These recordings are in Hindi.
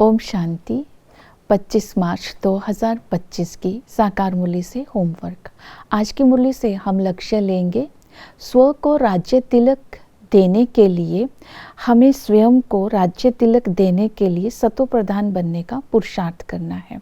ओम शांति। 25 मार्च 2025 की साकार मुरली से होमवर्क। आज की मुरली से हम लक्ष्य लेंगे, स्व को राज्य तिलक देने के लिए हमें स्वयं को राज्य तिलक देने के लिए सतो प्रधान बनने का पुरुषार्थ करना है।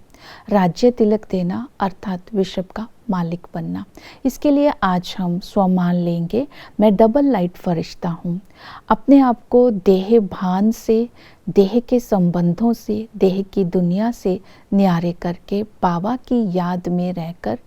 राज्य तिलक देना अर्थात विश्व का मालिक बनना। इसके लिए आज हम स्वमान लेंगे, मैं डबल लाइट फरिश्ता हूँ। अपने आप को देह भान से, देह के संबंधों से, देह की दुनिया से न्यारे करके बाबा की याद में रहकर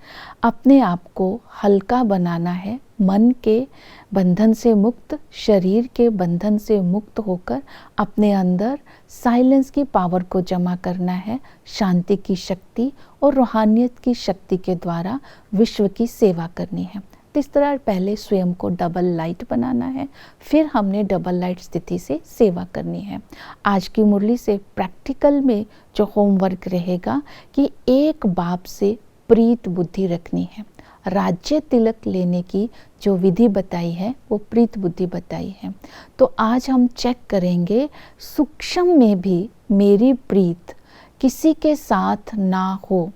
अपने आप को हल्का बनाना है। मन के बंधन से मुक्त, शरीर के बंधन से मुक्त होकर अपने अंदर साइलेंस की पावर को जमा करना है। शांति की शक्ति और रूहानियत की शक्ति के द्वारा विश्व की सेवा करनी है। तो इस तरह पहले स्वयं को डबल लाइट बनाना है, फिर हमने डबल लाइट स्थिति से सेवा करनी है। आज की मुरली से प्रैक्टिकल में जो होमवर्क रहेगा कि एक बाप से प्रीत बुद्धि रखनी है। राज्य तिलक लेने की जो विधि बताई है वो प्रीत बुद्धि बताई है। तो आज हम चेक करेंगे सूक्ष्म में भी मेरी प्रीत किसी के साथ ना हो।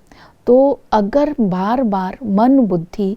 तो अगर बार बार मन बुद्धि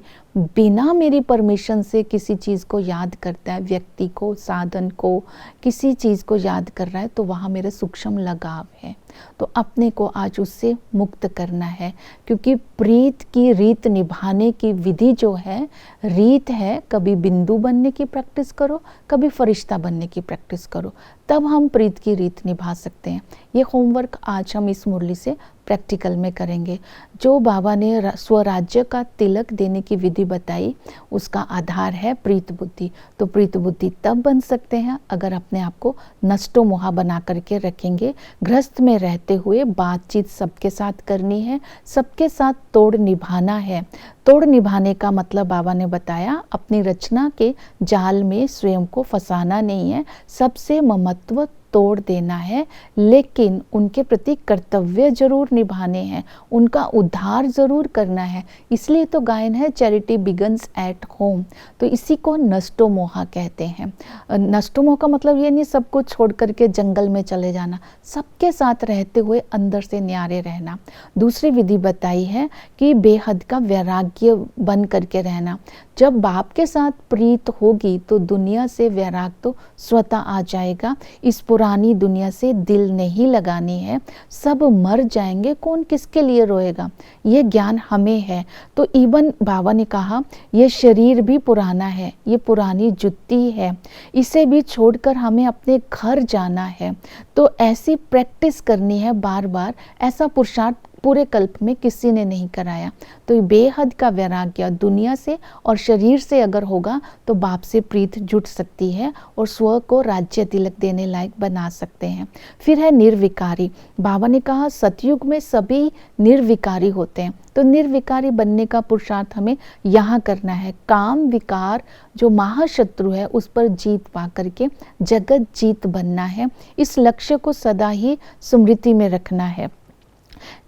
बिना मेरी परमिशन से किसी चीज़ को याद करता है, व्यक्ति को, साधन को, किसी चीज़ को याद कर रहा है, तो वहाँ मेरा सूक्ष्म लगाव है। तो अपने को आज उससे मुक्त करना है, क्योंकि प्रीत की रीत निभाने की विधि जो है, रीत है कभी बिंदु बनने की प्रैक्टिस करो, कभी फरिश्ता बनने की प्रैक्टिस करो, तब हम प्रीत की रीत निभा सकते हैं। ये होमवर्क आज हम इस मुरली से प्रैक्टिकल में करेंगे। जो बाबा ने स्वराज्य का तिलक देने की विधि बताई उसका आधार है प्रीत बुद्धि। तो प्रीत बुद्धि तब बन सकते हैं अगर अपने आप को नष्टो मोहा बना करके रखेंगे। गृहस्थ में रहते हुए बातचीत सबके साथ करनी है, सबके साथ तोड़ निभाना है। तोड़ निभाने का मतलब बाबा ने बताया अपनी रचना के जाल में स्वयं को फंसाना नहीं है, सबसे ममत्व तोड़ देना है, लेकिन उनके प्रति कर्तव्य जरूर निभाने हैं, उनका उद्धार जरूर करना है। इसलिए तो गायन है चैरिटी बिगन्स एट होम। तो इसी को नष्टो मोहा कहते हैं। नष्टो मोह का मतलब ये नहीं सब कुछ छोड़ करके जंगल में चले जाना, सबके साथ रहते हुए अंदर से न्यारे रहना। दूसरी विधि बताई है कि बेहद का वैराग्य बन करके रहना। जब बाप के साथ प्रीत होगी तो दुनिया से वैराग तो स्वतः आ जाएगा। इस पुरानी दुनिया से दिल नहीं लगानी है, सब मर जाएंगे, कौन किसके लिए रोएगा, ये ज्ञान हमें है। तो इवन बाबा ने कहा ये शरीर भी पुराना है, ये पुरानी जुत्ती है, इसे भी छोड़कर हमें अपने घर जाना है। तो ऐसी प्रैक्टिस करनी है बार बार। ऐसा पुरुषार्थ पूरे कल्प में किसी ने नहीं कराया। तो बेहद का वैराग्य दुनिया से और शरीर से अगर होगा तो बाप से प्रीत जुट सकती है और स्व को राज्य तिलक देने लायक बना सकते हैं। फिर है निर्विकारी। बाबा ने कहा सतयुग में सभी निर्विकारी होते हैं, तो निर्विकारी बनने का पुरुषार्थ हमें यहाँ करना है। काम विकार जो महाशत्रु है उस पर जीत पा करके जगत जीत बनना है। इस लक्ष्य को सदा ही स्मृति में रखना है।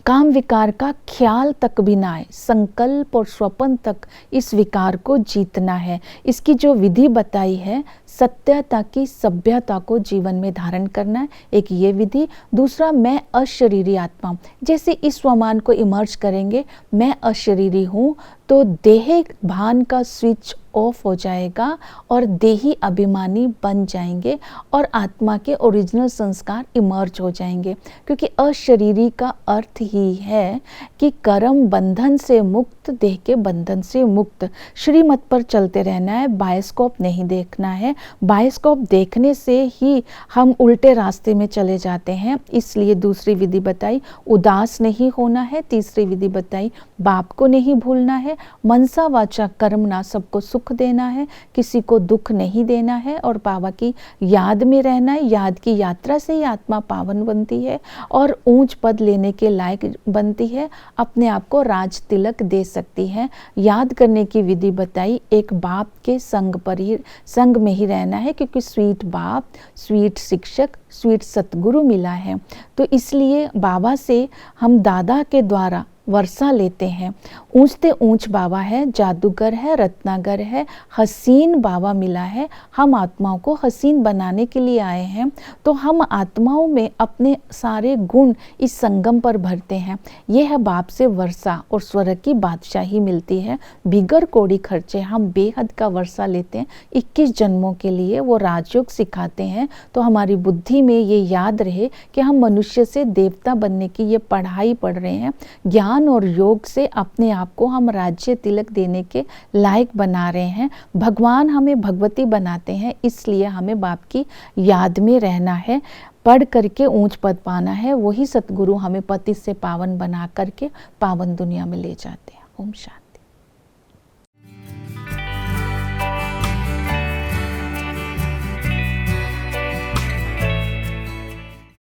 काम विकार का ख्याल तक भी ना आए, संकल्प और स्वप्न तक इस विकार को जीतना है। इसकी जो विधि बताई है सत्यता की सभ्यता को जीवन में धारण करना है, एक ये विधि। दूसरा मैं अशरीरी आत्मा, जैसे इस स्वमान को इमर्ज करेंगे मैं अशरीरी हूँ तो देह भान का स्विच ऑफ हो जाएगा और देही अभिमानी बन जाएंगे और आत्मा के ओरिजिनल संस्कार इमर्ज हो जाएंगे। क्योंकि अशरीरी का अर्थ ही है कि कर्म बंधन से मुक्त, देह के बंधन से मुक्त। श्रीमत पर चलते रहना है, बायोस्कोप नहीं देखना है। बायोस्कोप देखने से ही हम उल्टे रास्ते में चले जाते हैं। इसलिए दूसरी विधि बताई उदास नहीं होना है। तीसरी विधि बताई बाप को नहीं भूलना है। मनसा वाचा कर्मना सबको सुख देना है, किसी को दुख नहीं देना है और बाबा की याद में रहना है। याद की यात्रा से ही आत्मा पावन बनती है और ऊंच पद लेने के लायक बनती है, अपने आप को राज तिलक दे सकती है। याद करने की विधि बताई एक बाप के संग में ही रहना है, क्योंकि स्वीट बाप, स्वीट शिक्षक, स्वीट सतगुरु मिला है। तो इसलिए बाबा से हम दादा के द्वारा वर्षा लेते हैं। ऊंचते ऊंच बाबा है, जादूगर है, रत्नागर है, हसीन बाबा मिला है। हम आत्माओं को हसीन बनाने के लिए आए हैं, तो हम आत्माओं में अपने सारे गुण इस संगम पर भरते हैं। यह है बाप से वर्षा और स्वर्ग की बादशाही मिलती है। बिगर कोड़ी खर्चे हम बेहद का वर्षा लेते हैं। 21 जन्मों के लिए वो राजयोग सिखाते हैं, तो हमारी बुद्धि में ये याद रहे कि हम मनुष्य से देवता बनने की ये पढ़ाई पढ़ रहे हैं। ज्ञान और योग से अपने आप को हम राज्य तिलक देने के लायक बना रहे हैं। भगवान हमें भगवती बनाते हैं, इसलिए हमें बाप की याद में रहना है, पढ़ करके ऊंच पद पाना है। वही सतगुरु हमें पतित से पावन बना करके पावन दुनिया में ले जाते हैं। ओम शांति।